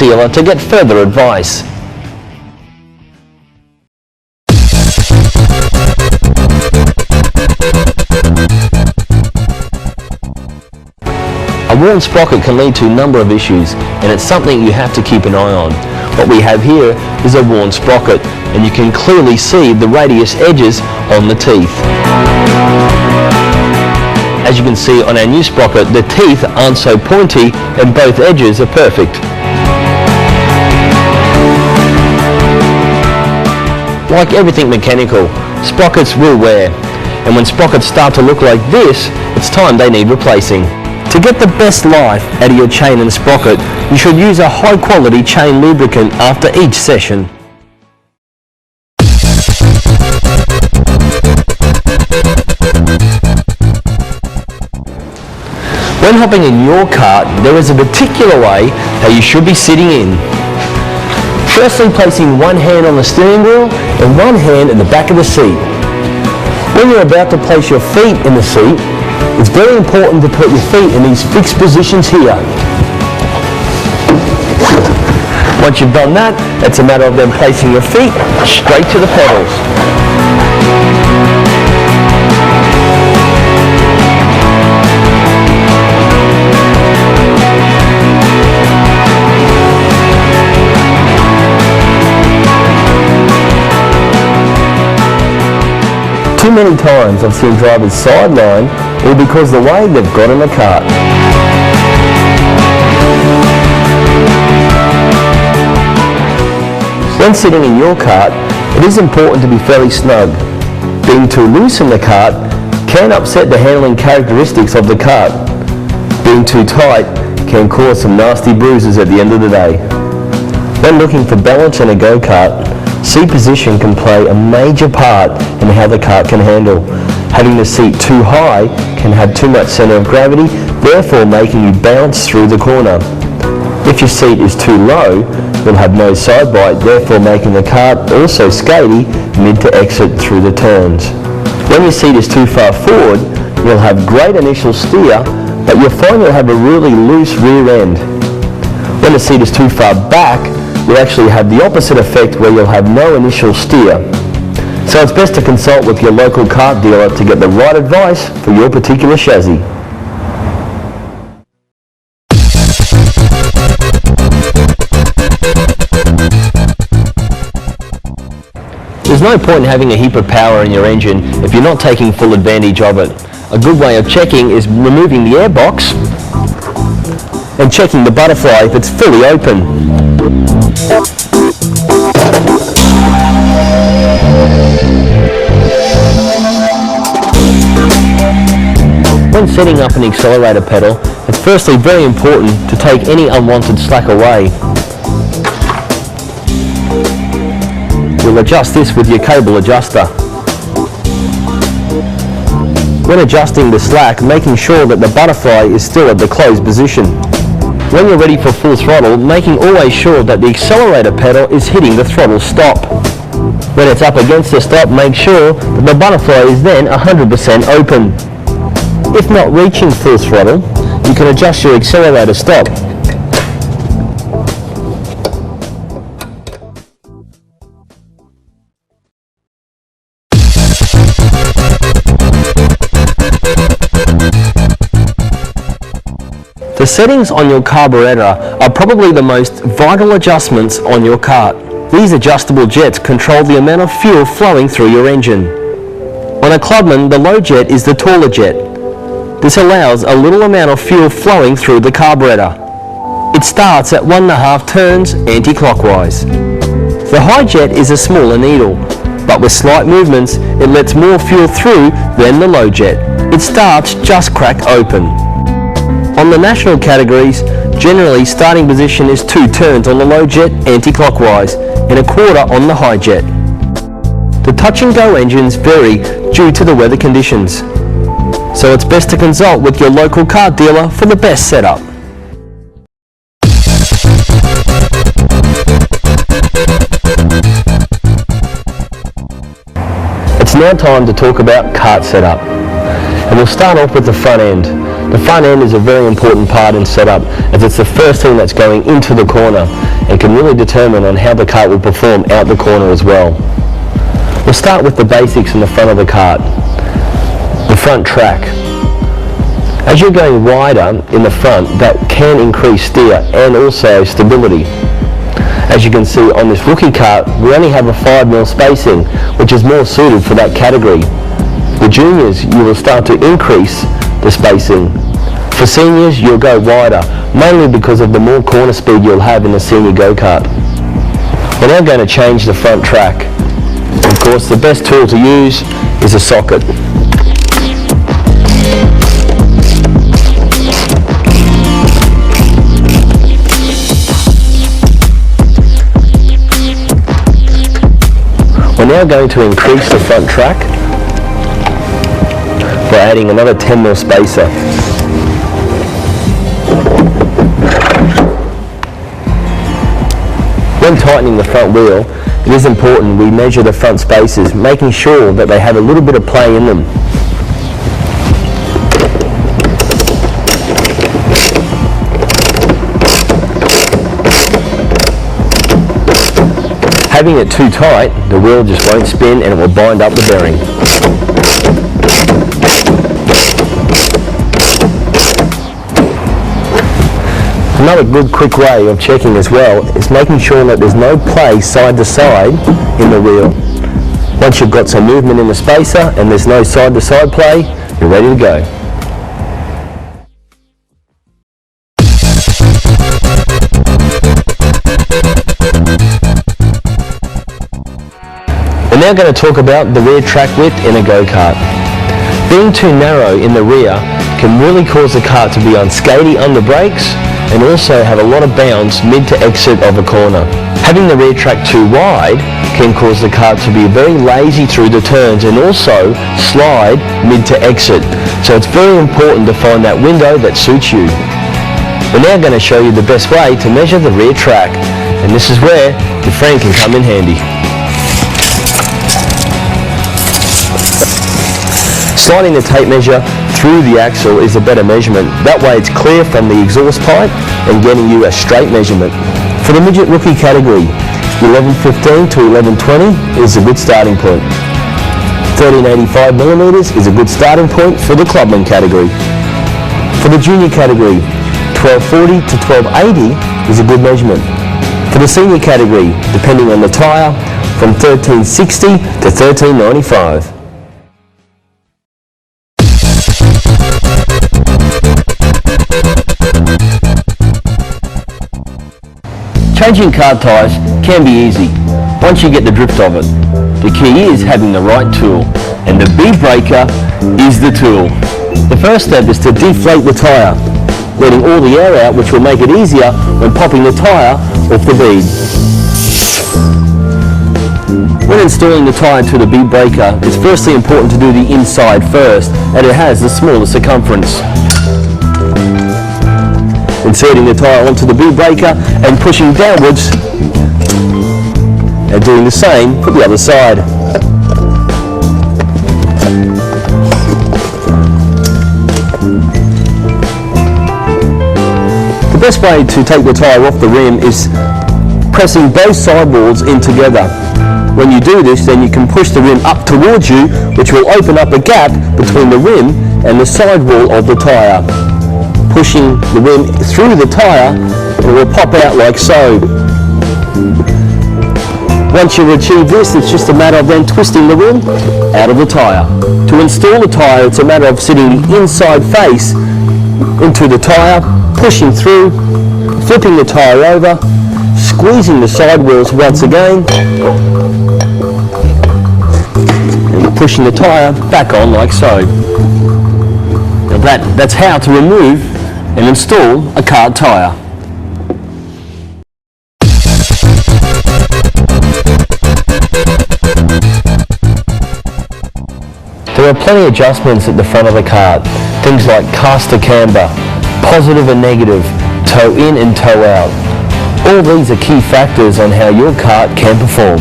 dealer to get further advice. A worn sprocket can lead to a number of issues, and it's something you have to keep an eye on. What we have here is a worn sprocket, and you can clearly see the radius edges on the teeth. As you can see on our new sprocket, the teeth aren't so pointy and both edges are perfect. Like everything mechanical, sprockets will wear, and when sprockets start to look like this, it's time they need replacing. To get the best life out of your chain and sprocket, you should use a high quality chain lubricant after each session. When hopping in your kart, there is a particular way that you should be sitting in. Firstly, placing one hand on the steering wheel and one hand in the back of the seat. When you're about to place your feet in the seat, it's very important to put your feet in these fixed positions here. Once you've done that, it's a matter of then placing your feet straight to the pedals. Too many times I've seen drivers sideline all because the way they've got in the kart. When sitting in your kart, it is important to be fairly snug. Being too loose in the kart can upset the handling characteristics of the kart. Being too tight can cause some nasty bruises at the end of the day. When looking for balance in a go-kart, seat position can play a major part in how the kart can handle. Having the seat too high can have too much centre of gravity, therefore making you bounce through the corner. If your seat is too low, you'll have no side bite, therefore making the kart also skatey mid to exit through the turns. When your seat is too far forward, you'll have great initial steer, but you'll find you'll have a really loose rear end. When the seat is too far back, you'll actually have the opposite effect where you'll have no initial steer. So it's best to consult with your local kart dealer to get the right advice for your particular chassis. There's no point in having a heap of power in your engine if you're not taking full advantage of it. A good way of checking is removing the airbox and checking the butterfly if it's fully open. When setting up an accelerator pedal, it's firstly very important to take any unwanted slack away. You'll adjust this with your cable adjuster. When adjusting the slack, making sure that the butterfly is still at the closed position. When you're ready for full throttle, making always sure that the accelerator pedal is hitting the throttle stop. When it's up against the stop, make sure that the butterfly is then 100% open. If not reaching full throttle, you can adjust your accelerator stop. The settings on your carburetor are probably the most vital adjustments on your kart. These adjustable jets control the amount of fuel flowing through your engine. On a clubman, the low jet is the taller jet. This allows a little amount of fuel flowing through the carburetor. It starts at 1.5 turns anti-clockwise. The high jet is a smaller needle, but with slight movements it lets more fuel through than the low jet. It starts just crack open. On the national categories, generally starting position is 2 turns on the low jet anti-clockwise and 1/4 on the high jet. The touch and go engines vary due to the weather conditions, so it's best to consult with your local kart dealer for the best setup. It's now time to talk about kart setup, and we'll start off with the front end. The front end is a very important part in setup as it's the first thing that's going into the corner. and can really determine on how the kart will perform out the corner as well. We'll start with the basics in the front of the kart. The front track. As you're going wider in the front, that can increase steer and also stability. As you can see on this rookie kart, we only have a 5mm spacing, which is more suited for that category. The juniors, you will start to increase the spacing. For seniors, you'll go wider, mainly because of the more corner speed you'll have in the senior go-kart. We're now going to change the front track. Of course, the best tool to use is a socket. We're now going to increase the front track by adding another 10mm spacer. When tightening the front wheel, it is important we measure the front spaces, making sure that they have a little bit of play in them. Having it too tight, the wheel just won't spin and it will bind up the bearing. Another good quick way of checking as well is making sure that there's no play side to side in the wheel. Once you've got some movement in the spacer and there's no side to side play, you're ready to go. We're now going to talk about the rear track width in a go-kart. Being too narrow in the rear can really cause the kart to be unskady under brakes and also have a lot of bounce mid to exit of a corner. Having the rear track too wide can cause the kart to be very lazy through the turns and also slide mid to exit. So it's very important to find that window that suits you. We're now going to show you the best way to measure the rear track, and this is where your friend can come in handy. Sliding the tape measure through the axle is a better measurement. That way it's clear from the exhaust pipe and getting you a straight measurement. For the midget rookie category, 1115 to 1120 is a good starting point. 1385mm is a good starting point for the clubman category. For the junior category, 1240 to 1280 is a good measurement. For the senior category, depending on the tyre, from 1360 to 1395. Changing kart tyres can be easy once you get the drift of it. The key is having the right tool, and the bead breaker is the tool. The first step is to deflate the tyre, letting all the air out, which will make it easier when popping the tyre off the bead. When installing the tyre to the bead breaker, it's firstly important to do the inside first, and it has the smallest circumference. Inserting the tyre onto the bead breaker and pushing downwards, and doing the same for the other side. The best way to take the tyre off the rim is pressing both sidewalls in together. When you do this, then you can push the rim up towards you, which will open up a gap between the rim and the sidewall of the tyre. Pushing the rim through the tyre, it will pop out like so. Once you've achieved this, it's just a matter of then twisting the rim out of the tyre. To install the tyre, it's a matter of sitting the inside face into the tyre, pushing through, flipping the tyre over, squeezing the sidewalls once again, and pushing the tyre back on like so. Now that's how to remove and install a kart tyre. There are plenty of adjustments at the front of the kart, things like caster camber, positive and negative, toe in and toe out. All these are key factors on how your kart can perform.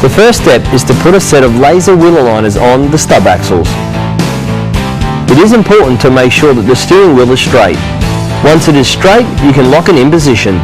The first step is to put a set of laser wheel aligners on the stub axles. It is important to make sure that the steering wheel is straight. Once it is straight, you can lock it in position.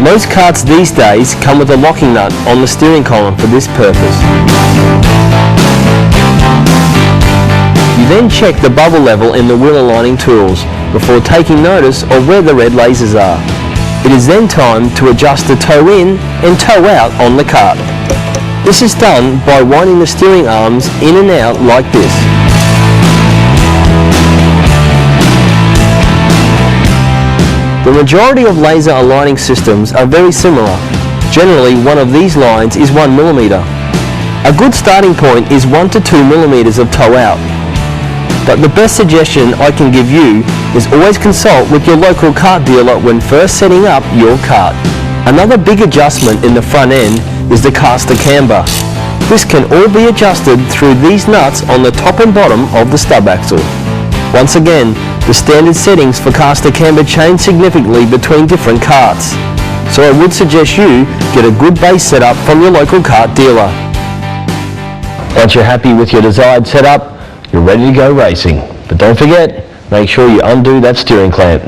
Most karts these days come with a locking nut on the steering column for this purpose. You then check the bubble level in the wheel aligning tools before taking notice of where the red lasers are. It is then time to adjust the toe in and toe out on the kart. This is done by winding the steering arms in and out like this. The majority of laser aligning systems are very similar. Generally, one of these lines is 1 mm. A good starting point is 1 to 2 mm of toe out. But the best suggestion I can give you is always consult with your local kart dealer when first setting up your kart. Another big adjustment in the front end is the caster camber. This can all be adjusted through these nuts on the top and bottom of the stub axle. Once again, the standard settings for caster camber change significantly between different karts. So I would suggest you get a good base setup from your local kart dealer. Once you're happy with your desired setup, you're ready to go racing. But don't forget, make sure you undo that steering clamp.